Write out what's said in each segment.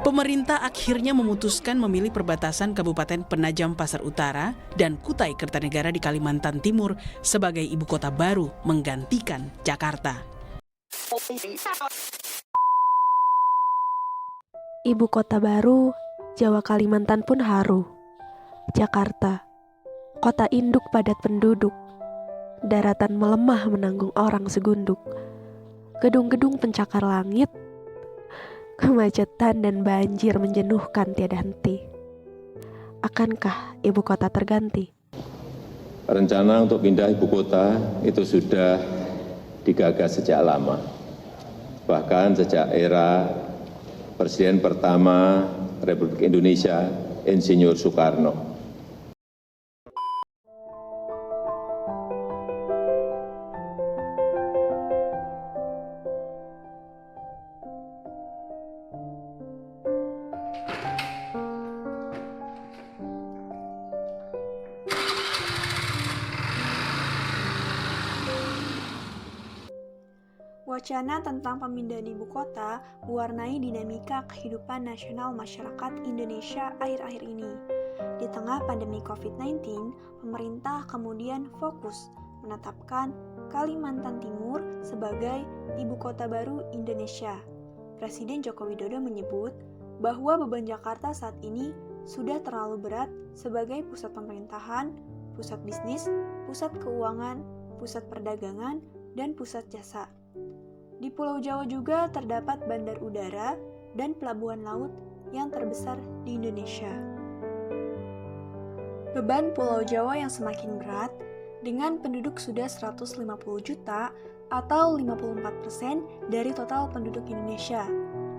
Pemerintah akhirnya memutuskan memilih perbatasan Kabupaten Penajam Pasar Utara dan Kutai Kertanegara di Kalimantan Timur sebagai ibu kota baru menggantikan Jakarta. Ibu kota baru, Jawa Kalimantan pun haru. Jakarta, kota induk padat penduduk. Daratan melemah menanggung orang segunduk. Gedung-gedung pencakar langit. Kemacetan dan banjir menjenuhkan tiada henti. Akankah ibu kota terganti? Rencana untuk pindah ibu kota itu sudah digagas sejak lama. Bahkan sejak era Presiden pertama Republik Indonesia, Insinyur Soekarno. Wacana tentang pemindahan ibu kota mewarnai dinamika kehidupan nasional masyarakat Indonesia akhir-akhir ini. Di tengah pandemi COVID-19, pemerintah kemudian fokus menetapkan Kalimantan Timur sebagai ibu kota baru Indonesia. Presiden Joko Widodo menyebut bahwa beban Jakarta saat ini sudah terlalu berat sebagai pusat pemerintahan, pusat bisnis, pusat keuangan, pusat perdagangan, dan pusat jasa. Di Pulau Jawa juga terdapat bandar udara dan pelabuhan laut yang terbesar di Indonesia. Beban Pulau Jawa yang semakin berat dengan penduduk sudah 150 juta atau 54% dari total penduduk Indonesia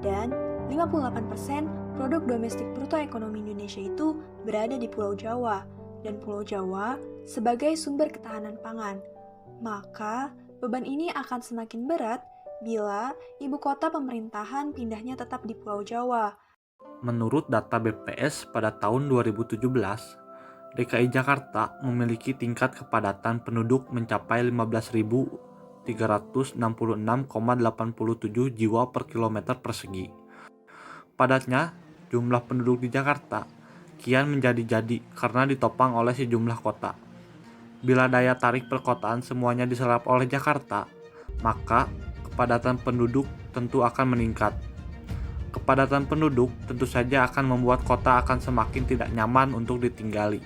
dan 58% produk domestik bruto ekonomi Indonesia itu berada di Pulau Jawa dan Pulau Jawa sebagai sumber ketahanan pangan. Maka beban ini akan semakin berat bila ibu kota pemerintahan pindahnya tetap di Pulau Jawa. Menurut data BPS pada tahun 2017, DKI Jakarta memiliki tingkat kepadatan penduduk mencapai 15.366,87 jiwa per kilometer persegi. Padatnya, jumlah penduduk di Jakarta kian menjadi-jadi karena ditopang oleh sejumlah kota. Bila daya tarik perkotaan semuanya diserap oleh Jakarta, maka kepadatan penduduk tentu akan meningkat. Kepadatan penduduk tentu saja akan membuat kota akan semakin tidak nyaman untuk ditinggali.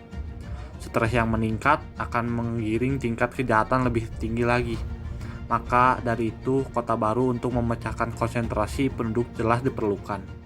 Stres yang meningkat akan menggiring tingkat kejahatan lebih tinggi lagi. Maka dari itu, kota baru untuk memecahkan konsentrasi penduduk jelas diperlukan.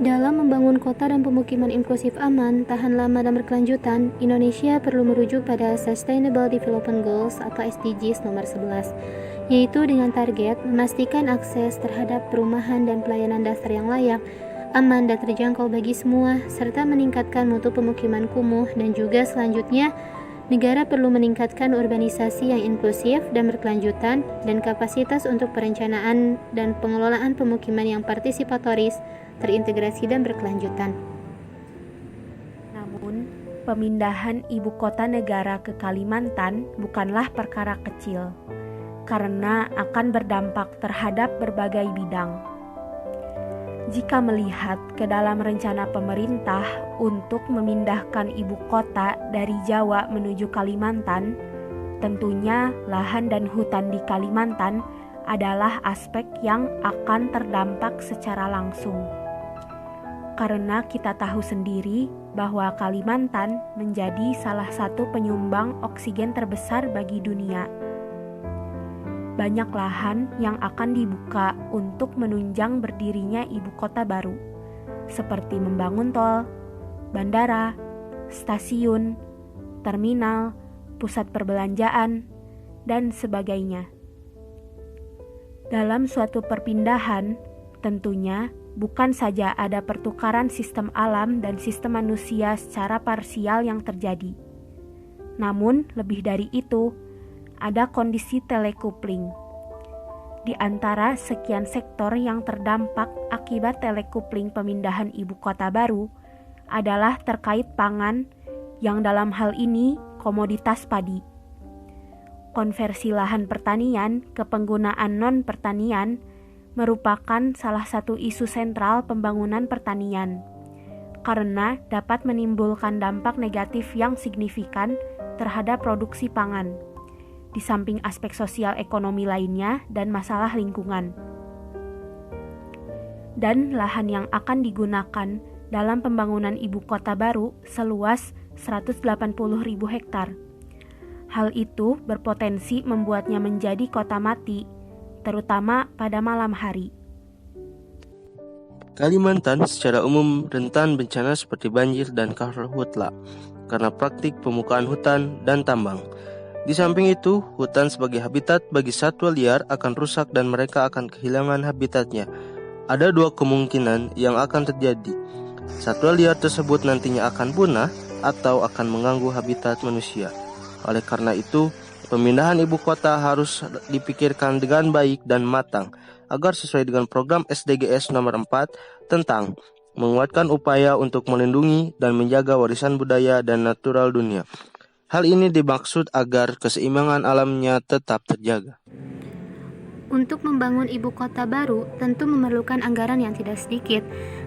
Dalam membangun kota dan pemukiman inklusif aman, tahan lama dan berkelanjutan, Indonesia perlu merujuk pada Sustainable Development Goals atau SDGs nomor 11, yaitu dengan target memastikan akses terhadap perumahan dan pelayanan dasar yang layak, aman dan terjangkau bagi semua, serta meningkatkan mutu pemukiman kumuh, dan juga selanjutnya, negara perlu meningkatkan urbanisasi yang inklusif dan berkelanjutan dan kapasitas untuk perencanaan dan pengelolaan pemukiman yang partisipatoris, terintegrasi dan berkelanjutan. Namun, pemindahan ibu kota negara ke Kalimantan bukanlah perkara kecil, karena akan berdampak terhadap berbagai bidang. Jika melihat ke dalam rencana pemerintah untuk memindahkan ibu kota dari Jawa menuju Kalimantan, tentunya lahan dan hutan di Kalimantan adalah aspek yang akan terdampak secara langsung. Karena kita tahu sendiri bahwa Kalimantan menjadi salah satu penyumbang oksigen terbesar bagi dunia. Banyak lahan yang akan dibuka untuk menunjang berdirinya ibu kota baru, seperti membangun tol, bandara, stasiun, terminal, pusat perbelanjaan, dan sebagainya. Dalam suatu perpindahan, tentunya bukan saja ada pertukaran sistem alam dan sistem manusia secara parsial yang terjadi. Namun, lebih dari itu, ada kondisi telecoupling. Di antara sekian sektor yang terdampak akibat telecoupling pemindahan ibu kota baru adalah terkait pangan, yang dalam hal ini komoditas padi. Konversi lahan pertanian ke penggunaan non-pertanian merupakan salah satu isu sentral pembangunan pertanian, karena dapat menimbulkan dampak negatif yang signifikan terhadap produksi pangan, di samping aspek sosial ekonomi lainnya dan masalah lingkungan. Dan lahan yang akan digunakan dalam pembangunan ibu kota baru seluas 180.000 hektar. Hal itu berpotensi membuatnya menjadi kota mati, terutama pada malam hari. Kalimantan secara umum rentan bencana seperti banjir dan karhutla karena praktik pemukaan hutan dan tambang. Di samping itu, hutan sebagai habitat bagi satwa liar akan rusak dan mereka akan kehilangan habitatnya. Ada dua kemungkinan yang akan terjadi. Satwa liar tersebut nantinya akan punah atau akan mengganggu habitat manusia. Oleh karena itu, pemindahan ibu kota harus dipikirkan dengan baik dan matang agar sesuai dengan program SDGs nomor 4 tentang menguatkan upaya untuk melindungi dan menjaga warisan budaya dan natural dunia. Hal ini dimaksud agar keseimbangan alamnya tetap terjaga. Untuk membangun ibu kota baru tentu memerlukan anggaran yang tidak sedikit.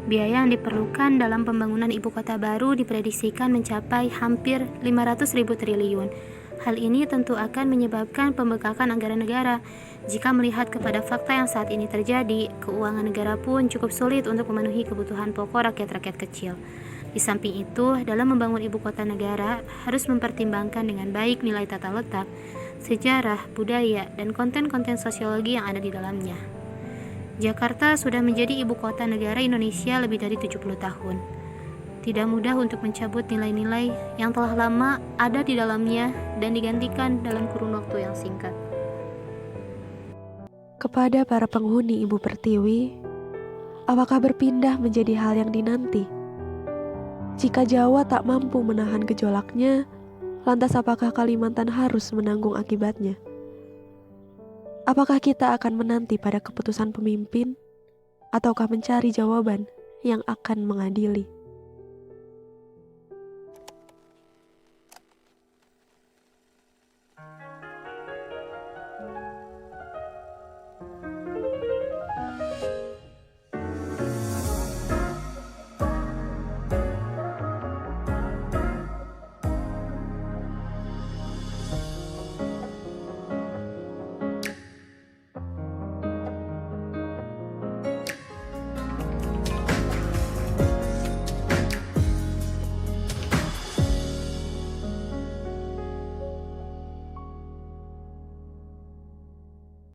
Biaya yang diperlukan dalam pembangunan ibu kota baru diprediksikan mencapai hampir 500.000 triliun. Hal ini tentu akan menyebabkan pembengkakan anggaran negara. Jika melihat kepada fakta yang saat ini terjadi, keuangan negara pun cukup sulit untuk memenuhi kebutuhan pokok rakyat-rakyat kecil. Di samping itu, dalam membangun ibu kota negara harus mempertimbangkan dengan baik nilai tata letak, sejarah, budaya, dan konten-konten sosiologi yang ada di dalamnya. Jakarta sudah menjadi ibu kota negara Indonesia lebih dari 70 tahun. Tidak mudah untuk mencabut nilai-nilai yang telah lama ada di dalamnya dan digantikan dalam kurun waktu yang singkat. Kepada para penghuni Ibu Pertiwi, apakah berpindah menjadi hal yang dinanti? Jika Jawa tak mampu menahan gejolaknya, lantas apakah Kalimantan harus menanggung akibatnya? Apakah kita akan menanti pada keputusan pemimpin, ataukah mencari jawaban yang akan mengadili?